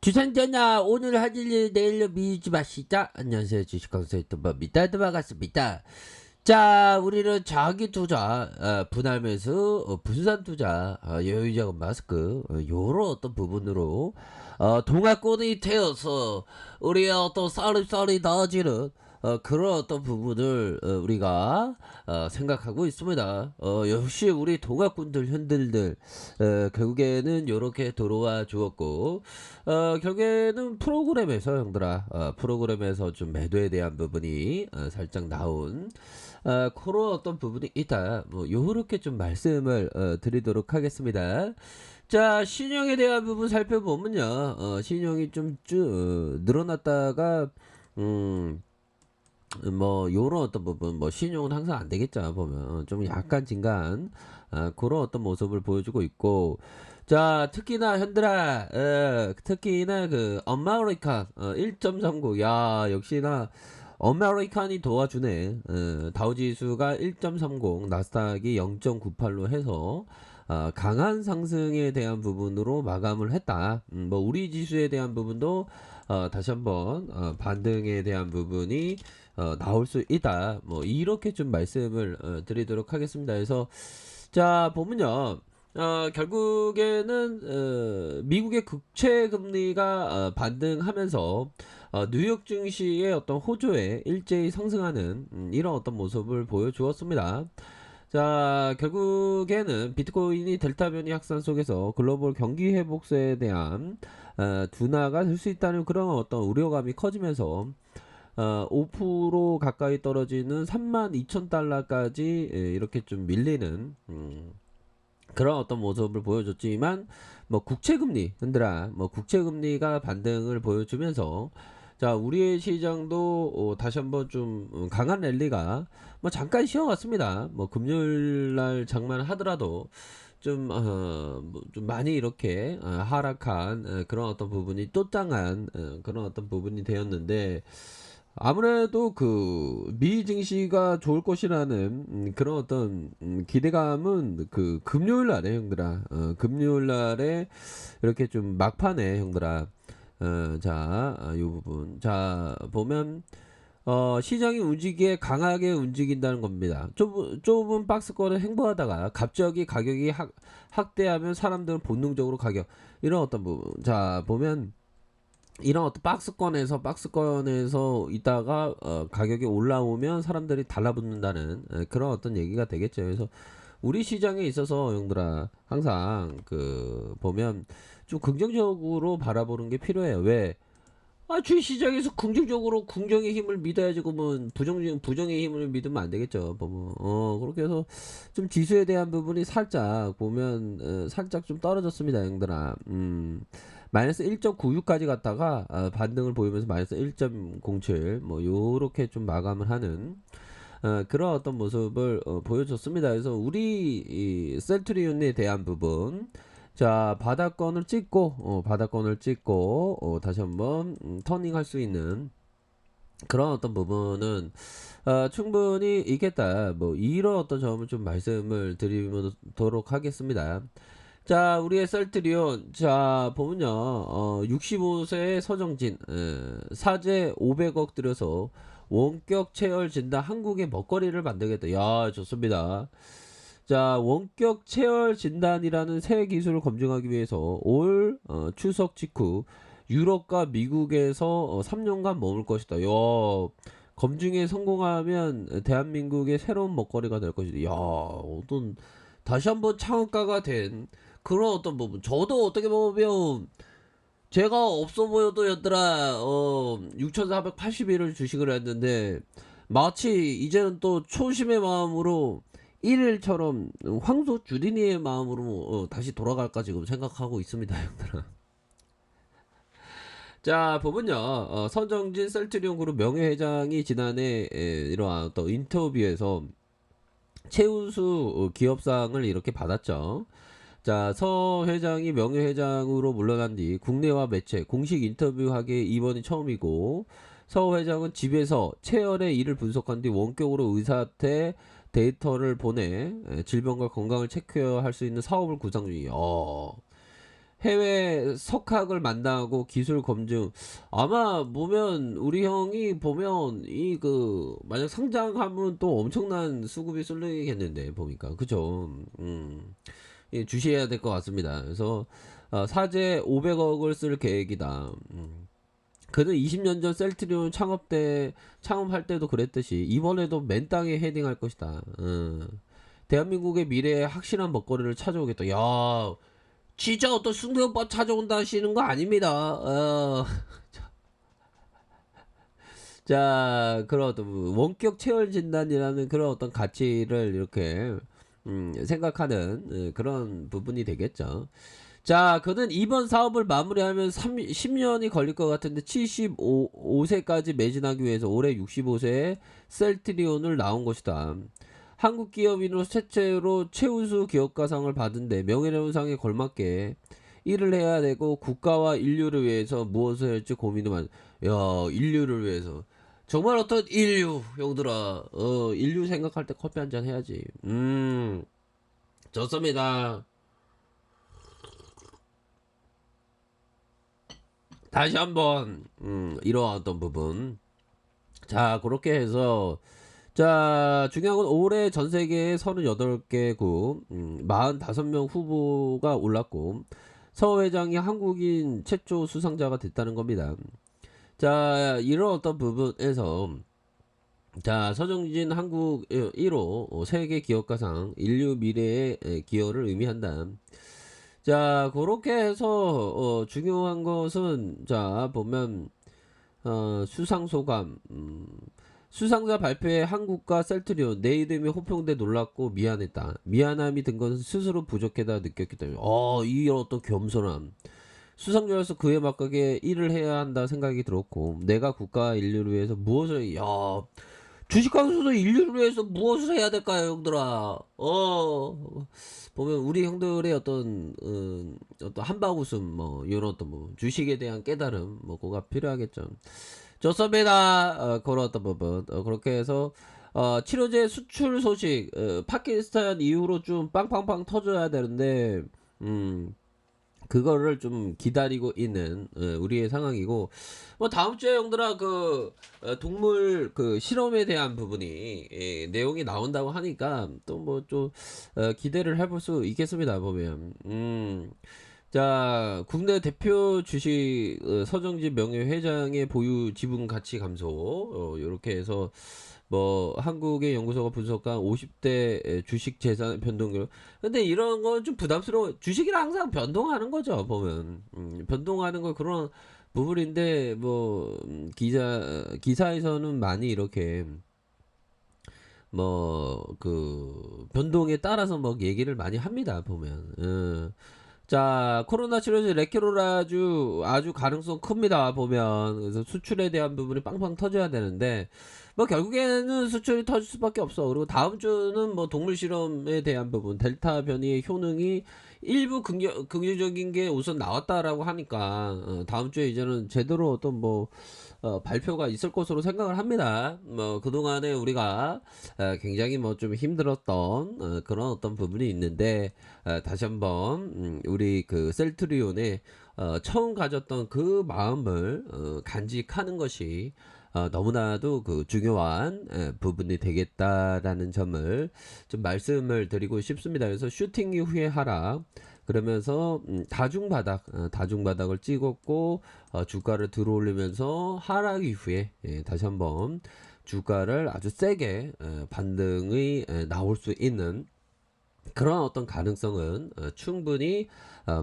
주상전아 오늘 할 일 내일로 미루지 마시자. 안녕하세요, 주식강사 유튜버입니다. 반갑습니다. 자, 우리는 장기 투자, 분할 매수, 분산 투자, 여유자금 마스크, 요런 어떤 부분으로 동학권이 되어서 우리의 어떤 쌀이 나아지는 그런 어떤 부분을 우리가 생각하고 있습니다. 역시 우리 동학군들 현들들 결국에는 이렇게 들어와 주었고, 결국에는 프로그램에서 형들아, 프로그램에서 좀 매도에 대한 부분이 살짝 나온 그런 어떤 부분이 있다. 뭐 요렇게 좀 말씀을 드리도록 하겠습니다. 자, 신용에 대한 부분 살펴보면요, 신용이 좀 늘어났다가 뭐 요런 어떤 부분, 뭐 신용은 항상 안 되겠죠. 보면 좀 약간 진간 그런 어떤 모습을 보여주고 있고, 자, 특히나 현들아, 특히나 그 어메리칸 1.39, 야, 역시나 어메리칸이 도와주네. 다우지수가 1.30, 나스닥이 0.98로 해서 강한 상승에 대한 부분으로 마감을 했다. 뭐 우리 지수에 대한 부분도 다시 한번 반등에 대한 부분이 나올 수 있다. 뭐 이렇게 좀 말씀을 드리도록 하겠습니다. 그래서 자, 보면요. 결국에는 미국의 국채 금리가 반등하면서 뉴욕 증시의 어떤 호조에 일제히 상승하는 이런 어떤 모습을 보여주었습니다. 자, 결국에는 비트코인이 델타 변이 확산 속에서 글로벌 경기 회복세에 대한 둔화가 될 수 있다는 그런 어떤 우려감이 커지면서 5% 가까이 떨어지는 32,000달러까지 이렇게 좀 밀리는 그런 어떤 모습을 보여줬지만, 뭐 국채금리 흔들아, 뭐 국채금리가 반등을 보여주면서 자, 우리의 시장도 다시 한번 좀 강한 랠리가 뭐 잠깐 쉬어갔습니다. 뭐 금요일날 장만하더라도 좀 많이 이렇게 하락한 그런 어떤 부분이 또 땅한 그런 어떤 부분이 되었는데, 아무래도 그 미 증시가 좋을 것이라는 그런 어떤 기대감은 그 금요일 날에 형들아, 금요일 날에 이렇게 좀 막판에 형들아, 자, 이 부분 자 보면 시장이 움직이게 강하게 움직인다는 겁니다. 좁은 박스권을 행보하다가 갑자기 가격이 확대하면 사람들은 본능적으로 가격, 이런 어떤 부분 자 보면 이런 어떤 박스권에서 있다가 가격이 올라오면 사람들이 달라붙는다는 그런 어떤 얘기가 되겠죠. 그래서 우리 시장에 있어서 형들아, 항상 그 보면 좀 긍정적으로 바라보는 게 필요해요. 왜? 주식 시장에서 긍정적으로 긍정의 힘을 믿어야지, 그러면 부정의 힘을 믿으면 안 되겠죠. 보면 그렇게 해서 좀 지수에 대한 부분이 살짝 보면 살짝 좀 떨어졌습니다, 형들아. 마이너스 1.96까지 갔다가 반등을 보이면서 마이너스 1.07, 뭐 요렇게 좀 마감을 하는 그런 어떤 모습을 보여줬습니다. 그래서 우리 이 셀트리온에 대한 부분, 자, 바닥권을 찍고 다시 한번 터닝할 수 있는 그런 어떤 부분은 충분히 있겠다. 뭐 이런 어떤 점을 좀 말씀을 드리도록 하겠습니다. 자, 우리의 셀트리온, 자 보면요, 65세 서정진, 사제 500억 들여서 원격 체열 진단 한국의 먹거리를 만들겠다. 야, 좋습니다. 자, 원격 체열 진단이라는 새 기술을 검증하기 위해서 올 추석 직후 유럽과 미국에서 3년간 머물 것이다. 야, 검증에 성공하면 대한민국의 새로운 먹거리가 될 것이다. 야, 어떤 다시 한번 창업가가 된 그런 어떤 부분. 저도 어떻게 보면 제가 없어 보여도 얘들아 6,481을 주식을 했는데, 마치 이제는 또 초심의 마음으로 1일처럼 황소 주린이의 마음으로 다시 돌아갈까 지금 생각하고 있습니다, 형들아. 자, 보면요, 선정진 셀트리온 그룹 명예회장이 지난해 이러한 또 인터뷰에서 최우수 기업상을 이렇게 받았죠. 자, 서 회장이 명예회장으로 물러난 뒤 국내와 매체 공식 인터뷰하기 이번이 처음이고, 서 회장은 집에서 체열의 일을 분석한 뒤 원격으로 의사한테 데이터를 보내 질병과 건강을 체크할 수 있는 사업을 구상 중이에요. 해외 석학을 만나고 기술 검증. 아마 보면 우리 형이 보면 이 그 만약 상장하면 또 엄청난 수급이 쏠리겠는데 보니까 그죠? 예, 주시해야 될 것 같습니다. 그래서 사제 500억을 쓸 계획이다. 그는 20년 전 셀트리온 창업할 때도 그랬듯이 이번에도 맨 땅에 헤딩할 것이다. 대한민국의 미래에 확실한 먹거리를 찾아오겠다. 야, 진짜 어떤 숭배오빠 찾아온다 하시는 거 아닙니다. 자, 그런 어떤 원격 체열 진단이라는 그런 어떤 가치를 이렇게 생각하는 그런 부분이 되겠죠. 자, 그는 이번 사업을 마무리하면 10년이 걸릴 것 같은데 75세까지 매진하기 위해서 올해 65세에 셀트리온을 나온 것이다. 한국 기업인으로 최초로 최우수 기업가상을 받은데 명예훼손상에 걸맞게 일을 해야 되고 국가와 인류를 위해서 무엇을 할지 고민을 야, 인류를 위해서 정말 어떤 인류 형들아, 인류 생각할 때 커피 한잔 해야지. 좋습니다. 다시 한번 이러한 어떤 부분. 자, 그렇게 해서 자, 중요한 건 올해 전 세계에 38개국 45명 후보가 올랐고 서 회장이 한국인 최초 수상자가 됐다는 겁니다. 자, 이런 어떤 부분에서 자, 서정진 한국 1호 세계 기업가상 인류 미래의 기여를 의미한다. 자, 그렇게 해서 중요한 것은 자, 보면 수상 소감 수상자 발표에 한국과 셀트리온 내 이름이 호평돼 놀랐고 미안했다. 미안함이 든 것은 스스로 부족하다 느꼈기 때문에 이 어떤 겸손함. 수상자로서 그에 맞게 일을 해야 한다 생각이 들었고 내가 국가 인류를 위해서 무엇을 주식광수도 인류를 위해서 무엇을 해야 될까요, 형들아? 보면 우리 형들의 어떤 한바구음 뭐 이런 어떤 뭐 주식에 대한 깨달음 뭐 그거가 필요하겠죠. 좋습니다. 그런 어떤 부분 그렇게 해서 치료제 수출 소식 파키스탄 이후로 좀 빵빵빵 터져야 되는데 그거를 좀 기다리고 있는 우리의 상황이고 뭐 다음 주에 형들아 그 동물 그 실험에 대한 부분이 내용이 나온다고 하니까 또 뭐 좀 기대를 해볼 수 있겠습니다 보면 자 국내 대표 주식 서정진 명예회장의 보유 지분 가치 감소 이렇게 해서 뭐 한국의 연구소가 분석한 50대 주식 재산 변동률 근데 이런 건 좀 부담스러워 주식이랑 항상 변동하는 거죠 보면 변동하는 거 그런 부분인데 뭐 기사에서는 많이 이렇게 뭐 그 변동에 따라서 뭐 얘기를 많이 합니다 보면 자 코로나 치료제 레케로라주 아주 가능성 큽니다 보면 그래서 수출에 대한 부분이 빵빵 터져야 되는데 뭐 결국에는 수출이 터질 수밖에 없어 그리고 다음 주는 뭐 동물 실험에 대한 부분 델타 변이의 효능이 일부 긍정적인 게 우선 나왔다라고 하니까 다음 주에 이제는 제대로 어떤 뭐 발표가 있을 것으로 생각을 합니다. 뭐 그동안에 우리가 굉장히 뭐 좀 힘들었던 그런 어떤 부분이 있는데 다시 한번 우리 그 셀트리온에 처음 가졌던 그 마음을 간직하는 것이 너무나도 그 중요한 부분이 되겠다라는 점을 좀 말씀을 드리고 싶습니다. 그래서 슈팅 이후에 하락 그러면서 다중바닥을 찍었고 주가를 들어올리면서 하락 이후에 다시 한번 주가를 아주 세게 반등이 나올 수 있는 그런 어떤 가능성은 충분히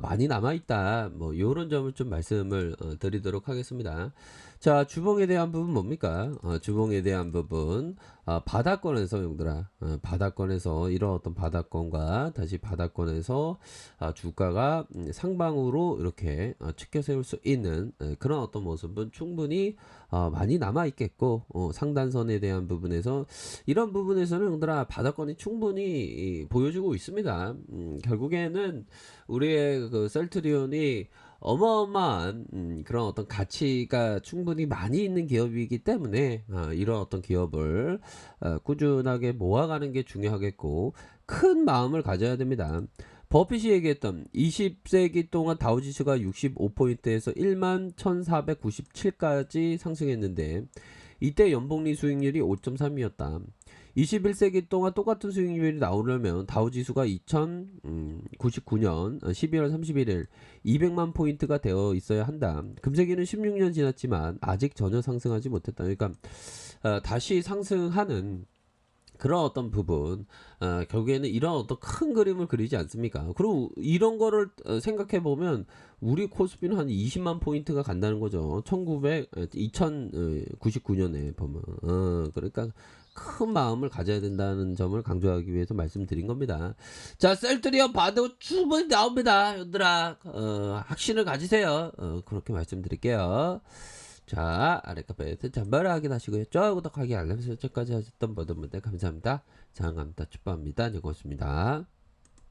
많이 남아있다. 뭐 이런 점을 좀 말씀을 드리도록 하겠습니다. 자, 주봉에 대한 부분 뭡니까? 주봉에 대한 부분 바닥권에서 용들아 바닥권에서 이런 어떤 바닥권과 다시 바닥권에서 주가가 상방으로 이렇게 치켜 세울 수 있는 그런 어떤 모습은 충분히 많이 남아 있겠고 상단선에 대한 부분에서 이런 부분에서는 형들아 바닥권이 충분히 보여주고 있습니다. 결국에는 우리의 그 셀트리온이 어마어마한 그런 어떤 가치가 충분히 많이 있는 기업이기 때문에 이런 어떤 기업을 꾸준하게 모아가는 게 중요하겠고 큰 마음을 가져야 됩니다. 버핏이 얘기했던 20세기 동안 다우지수가 65포인트에서 11,497까지 상승했는데 이때 연복리 수익률이 5.3이었다. 21세기 동안 똑같은 수익률이 나오려면 다우지수가 2099년 12월 31일 200만 포인트가 되어 있어야 한다. 금세기는 16년 지났지만 아직 전혀 상승하지 못했다. 그러니까 다시 상승하는 그런 어떤 부분, 결국에는 이런 어떤 큰 그림을 그리지 않습니까? 그리고 이런 거를 생각해 보면 우리 코스피는 한 20만 포인트가 간다는 거죠. 2099년에 보면. 그러니까 큰 마음을 가져야 된다는 점을 강조하기 위해서 말씀드린 겁니다. 자, 셀트리온 봐도 충분히 나옵니다. 얘들아, 확신을 가지세요. 그렇게 말씀드릴게요. 자, 아래카페에서 잠바를 확인하시고요. 좋아요, 구독하기, 알람 설정까지 하셨던 모든 분들 감사합니다. 장감다 축복합니다. 네, 고맙습니다.